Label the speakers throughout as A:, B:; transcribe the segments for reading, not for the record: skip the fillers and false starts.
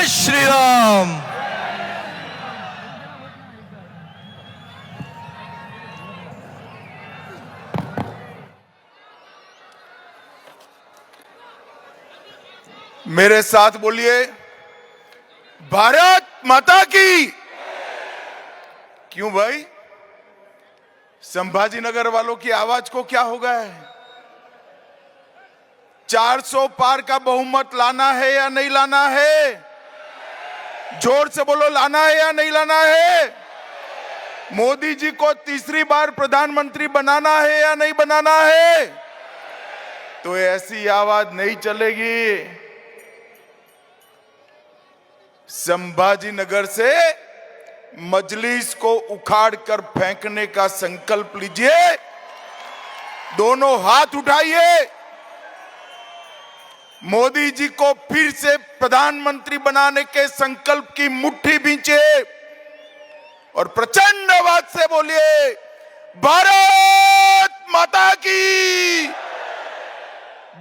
A: जय श्री राम।
B: मेरे साथ बोलिए, भारत माता की। क्यों भाई, संभाजी नगर वालों की आवाज को क्या हो गया है? 400 पार का बहुमत लाना है या नहीं लाना है? जोर से बोलो, लाना है या नहीं लाना है? मोदी जी को तीसरी बार प्रधानमंत्री बनाना है या नहीं बनाना है? तो ऐसी आवाज नहीं चलेगी। संभाजी नगर से मजलिस को उखाड़ कर फेंकने का संकल्प लीजिए। दोनों हाथ उठाइए। मोदी जी को फिर से प्रधानमंत्री बनाने के संकल्प की मुट्ठी भींचे और प्रचंड आवाज से बोलिए, भारत माता की,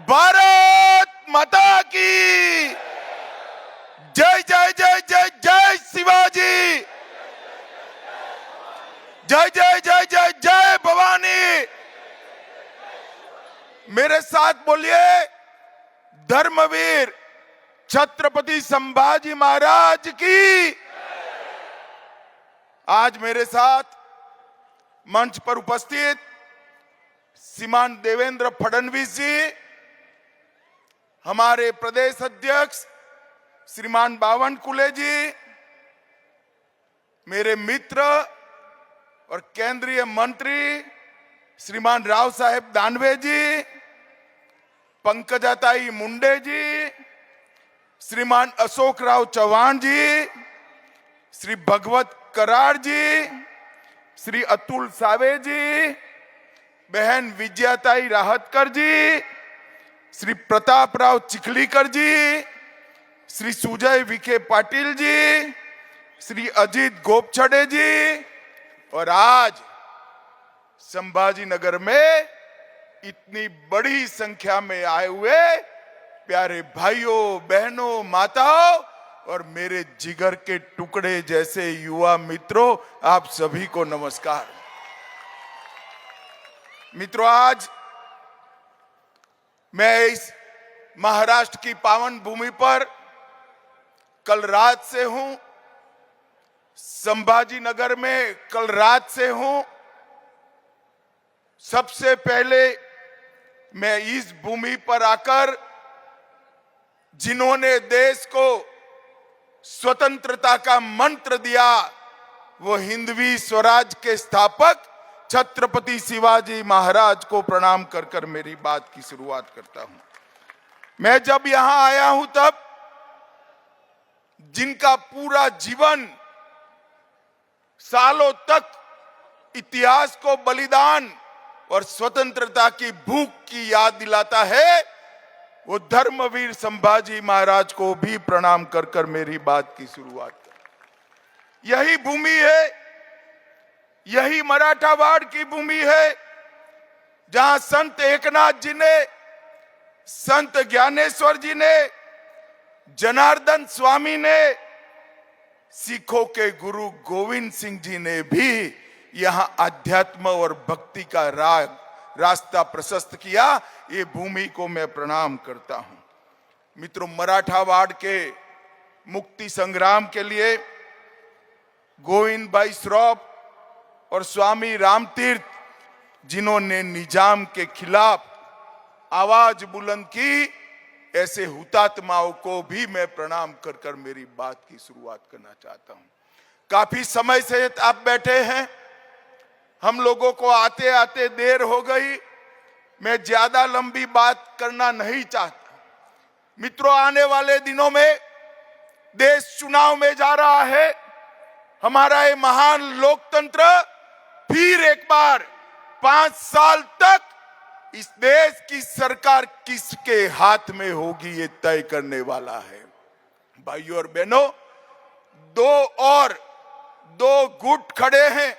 B: भारत माता की। जय जय जय जय जय शिवाजी, जय जय जय जय जय भवानी। मेरे साथ बोलिए, धर्मवीर छत्रपति संभाजी महाराज की। आज मेरे साथ मंच पर उपस्थित श्रीमान देवेंद्र फडणवीस जी, हमारे प्रदेश अध्यक्ष श्रीमान बावनकुले जी, मेरे मित्र और केंद्रीय मंत्री श्रीमान राव साहेब दानवे जी, पंकजाताई मुंडे जी, श्रीमान अशोक राव चौहान जी, श्री भगवत करार जी, श्री अतुल सावे जी, बहन विजयाताई राहतकर जी, श्री प्रताप राव चिखलीकर जी, श्री सुजय विखे पाटिल जी, श्री अजीत गोपछड़े जी, और आज संभाजी नगर में इतनी बड़ी संख्या में आए हुए प्यारे भाइयों, बहनों, माताओं और मेरे जिगर के टुकड़े जैसे युवा मित्रों, आप सभी को नमस्कार। मित्रों, आज मैं इस महाराष्ट्र की पावन भूमि पर कल रात से हूं, संभाजी नगर में कल रात से हूं। सबसे पहले मैं इस भूमि पर आकर जिन्होंने देश को स्वतंत्रता का मंत्र दिया, वो हिंदवी स्वराज के स्थापक छत्रपति शिवाजी महाराज को प्रणाम कर कर मेरी बात की शुरुआत करता हूं। मैं जब यहां आया हूं तब जिनका पूरा जीवन सालों तक इतिहास को बलिदान और स्वतंत्रता की भूख की याद दिलाता है, वो धर्मवीर संभाजी महाराज को भी प्रणाम कर कर मेरी बात की शुरुआत कर। यही भूमि है, यही मराठावाड़ की भूमि है, जहां संत एकनाथ जी ने, संत ज्ञानेश्वर जी ने, जनार्दन स्वामी ने, सिखों के गुरु गोविंद सिंह जी ने भी यहां अध्यात्म और भक्ति का रास्ता प्रशस्त किया। ये भूमि को मैं प्रणाम करता हूं। मित्रों, मराठावाड़ के मुक्ति संग्राम के लिए गोविंद भाई श्रॉफ और स्वामी रामतीर्थ, जिन्होंने निजाम के खिलाफ आवाज बुलंद की, ऐसे हुतात्माओं को भी मैं प्रणाम कर कर मेरी बात की शुरुआत करना चाहता हूं। काफी समय से आप बैठे हैं, हम लोगों को आते आते देर हो गई, मैं ज्यादा लंबी बात करना नहीं चाहता। मित्रों, आने वाले दिनों में देश चुनाव में जा रहा है। हमारा ये महान लोकतंत्र फिर एक बार 5 साल तक इस देश की सरकार किसके हाथ में होगी, ये तय करने वाला है। भाइयों और बहनों, दो गुट खड़े हैं।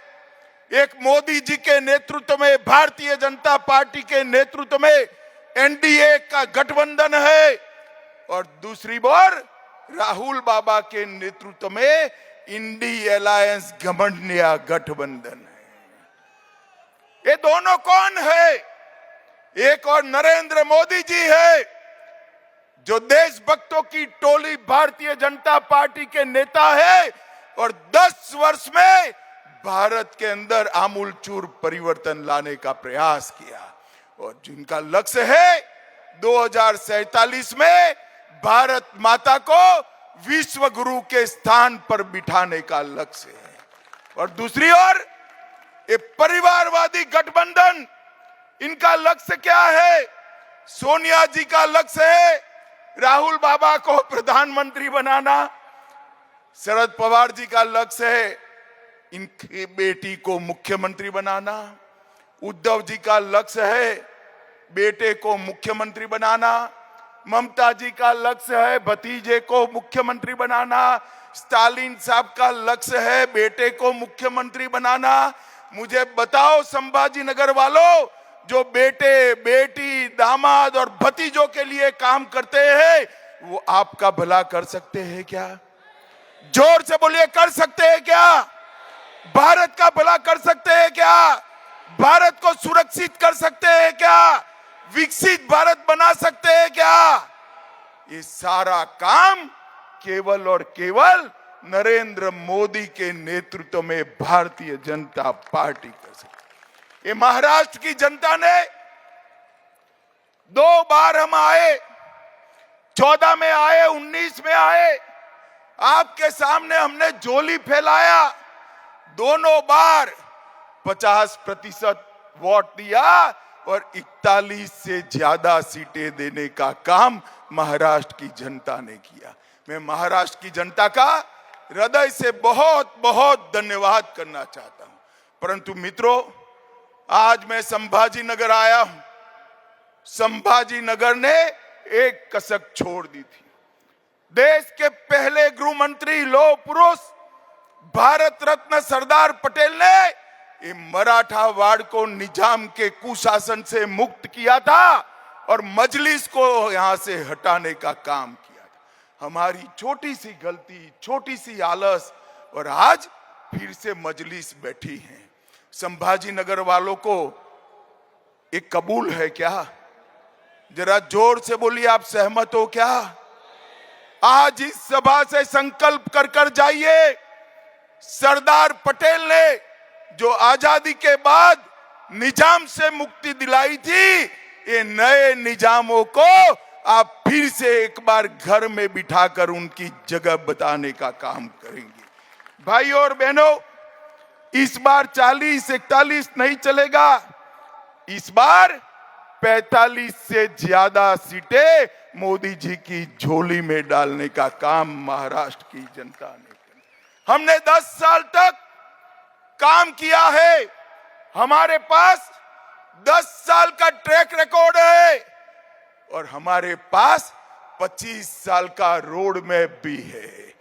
B: एक मोदी जी के नेतृत्व में, भारतीय जनता पार्टी के नेतृत्व में एनडीए का गठबंधन है, और दूसरी ओर राहुल बाबा के नेतृत्व में इंडी अलायंस घमंडिया गठबंधन है। ये दोनों कौन है? एक और नरेंद्र मोदी जी है, जो देशभक्तों की टोली भारतीय जनता पार्टी के नेता है और 10 वर्ष में भारत के अंदर आमूलचूल परिवर्तन लाने का प्रयास किया और जिनका लक्ष्य है 2047 में भारत माता को विश्व गुरु के स्थान पर बिठाने का लक्ष्य है। और दूसरी ओर ये परिवारवादी गठबंधन, इनका लक्ष्य क्या है? सोनिया जी का लक्ष्य है राहुल बाबा को प्रधानमंत्री बनाना, शरद पवार जी का लक्ष्य है इनकी बेटी को मुख्यमंत्री बनाना, उद्धव जी का लक्ष्य है बेटे को मुख्यमंत्री बनाना, ममता जी का लक्ष्य है भतीजे को मुख्यमंत्री बनाना, स्टालिन साहब का लक्ष्य है बेटे को मुख्यमंत्री बनाना। मुझे बताओ संभाजी नगर वालों, जो बेटे, बेटी, दामाद और भतीजों के लिए काम करते हैं, वो आपका भला कर सकते हैं क्या? जोर से बोलिए, कर सकते हैं क्या? भारत का भला कर सकते हैं क्या? भारत को सुरक्षित कर सकते हैं क्या? विकसित भारत बना सकते हैं क्या? ये सारा काम केवल और केवल नरेंद्र मोदी के नेतृत्व में भारतीय जनता पार्टी कर सकती। ये महाराष्ट्र की जनता ने 2 बार हम आए, 14 में आए, 19 में आए, आपके सामने हमने झोली फैलाया, दोनों बार 50% वोट दिया और 41 से ज्यादा सीटें देने का काम महाराष्ट्र की जनता ने किया। मैं महाराष्ट्र की जनता का हृदय से बहुत बहुत धन्यवाद करना चाहता हूं। परंतु मित्रों, आज मैं संभाजी नगर आया हूं। संभाजी नगर ने एक कसक छोड़ दी थी। देश के पहले गृह मंत्री, लौह पुरुष, भारत रत्न सरदार पटेल ने ये मराठा वाड़ को निजाम के कुशासन से मुक्त किया था और मजलिस को यहां से हटाने का काम किया था। हमारी छोटी सी गलती, छोटी सी आलस, और आज फिर से मजलिस बैठी है। संभाजी नगर वालों को एक कबूल है क्या? जरा जोर से बोलिए, आप सहमत हो क्या? आज इस सभा से संकल्प कर कर जाइए, सरदार पटेल ने जो आजादी के बाद निजाम से मुक्ति दिलाई थी, ये नए निजामों को आप फिर से एक बार घर में बिठाकर उनकी जगह बताने का काम करेंगे। भाइयों और बहनों, इस बार 40-41 नहीं चलेगा, इस बार 45 से ज्यादा सीटें मोदी जी की झोली में डालने का काम महाराष्ट्र की जनता ने किया। हमने 10 साल तक काम किया है, हमारे पास 10 साल का ट्रैक रिकॉर्ड है और हमारे पास 25 साल का रोड मैप भी है।